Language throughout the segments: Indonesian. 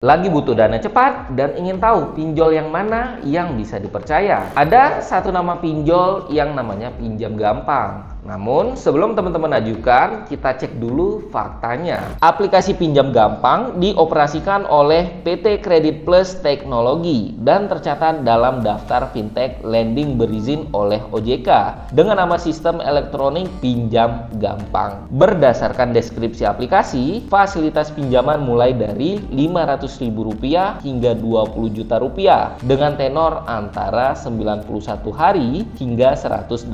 Lagi butuh dana cepat dan ingin tahu pinjol yang mana yang bisa dipercaya? Ada satu nama pinjol yang namanya Pinjam Gampang. Namun, sebelum teman-teman ajukan, kita cek dulu faktanya. Aplikasi Pinjam Gampang dioperasikan oleh PT Kredit Plus Teknologi dan tercatat dalam daftar fintech lending berizin oleh OJK dengan nama sistem elektronik Pinjam Gampang. Berdasarkan deskripsi aplikasi, fasilitas pinjaman mulai dari Rp500.000 hingga Rp20 juta dengan tenor antara 91 hari hingga 180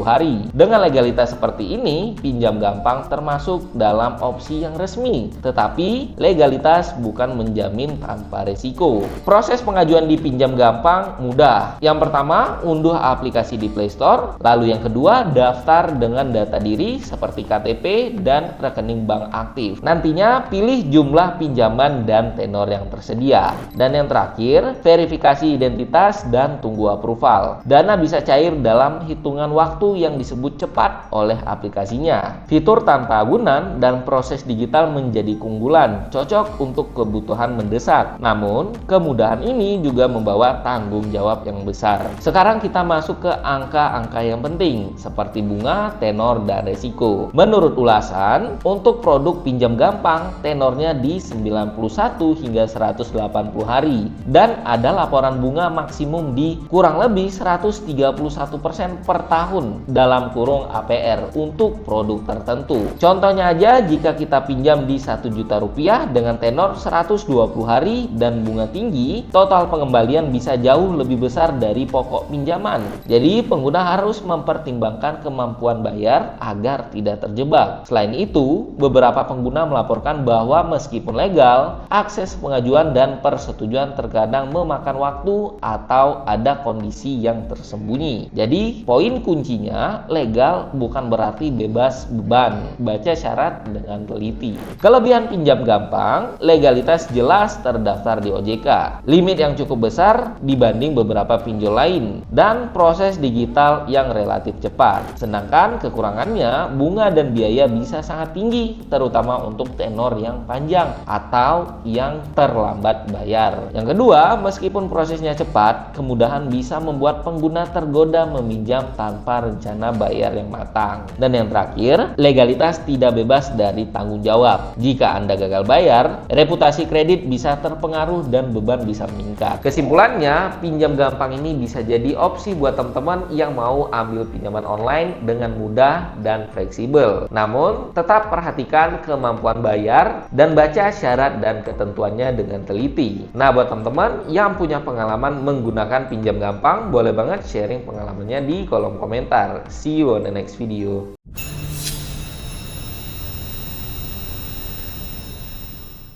hari. Dengan legalitas seperti ini, Pinjam Gampang termasuk dalam opsi yang resmi, tetapi legalitas bukan menjamin tanpa resiko. Proses pengajuan di Pinjam Gampang mudah. Yang pertama, unduh aplikasi di Play Store. Lalu yang kedua, daftar dengan data diri seperti KTP dan rekening bank aktif. Nantinya pilih jumlah pinjaman dan tenor yang tersedia. Dan yang terakhir, verifikasi identitas dan tunggu approval. Dana bisa cair dalam hitungan waktu yang disebut cepat oleh aplikasinya. Fitur tanpa agunan dan proses digital menjadi keunggulan, cocok untuk kebutuhan mendesak. Namun, kemudahan ini juga membawa tanggung jawab yang besar. Sekarang kita masuk ke angka-angka yang penting, seperti bunga, tenor, dan resiko. Menurut ulasan, untuk produk Pinjam Gampang, tenornya di 91 hingga 180 hari. Dan ada laporan bunga maksimum di kurang lebih 131% per tahun dalam kurung APR untuk produk tertentu. Contohnya aja, jika kita pinjam di Rp1 juta dengan tenor 120 hari dan bunga tinggi, total pengembalian bisa jauh lebih besar dari pokok pinjaman. Jadi pengguna harus mempertimbangkan kemampuan bayar agar tidak terjebak. Selain itu, beberapa pengguna melaporkan bahwa meskipun legal, akses pengajuan dan persetujuan terkadang memakan waktu atau ada kondisi yang tersembunyi. Jadi poin kuncinya, legal bukan berarti bebas beban. Baca syarat dengan teliti. Kelebihan Pinjam Gampang, legalitas jelas terdaftar di OJK, limit yang cukup besar dibanding beberapa pinjol lain, dan proses digital yang relatif cepat. Sedangkan kekurangannya, bunga dan biaya bisa sangat tinggi, terutama untuk tenor yang panjang atau yang terlambat bayar. Yang kedua, meskipun prosesnya cepat, kemudahan bisa membuat pengguna tergoda meminjam tanpa rencana bayar yang matang. Dan yang terakhir, legalitas tidak bebas dari tanggung jawab. Jika Anda gagal bayar, reputasi kredit bisa terpengaruh dan beban bisa meningkat. Kesimpulannya, Pinjam Gampang ini bisa jadi opsi buat teman-teman yang mau ambil pinjaman online dengan mudah dan fleksibel. Namun, tetap perhatikan kemampuan bayar dan baca syarat dan ketentuannya dengan teliti. Nah, buat teman-teman yang punya pengalaman menggunakan Pinjam Gampang, boleh banget sharing pengalamannya di kolom komentar. See you on the next video.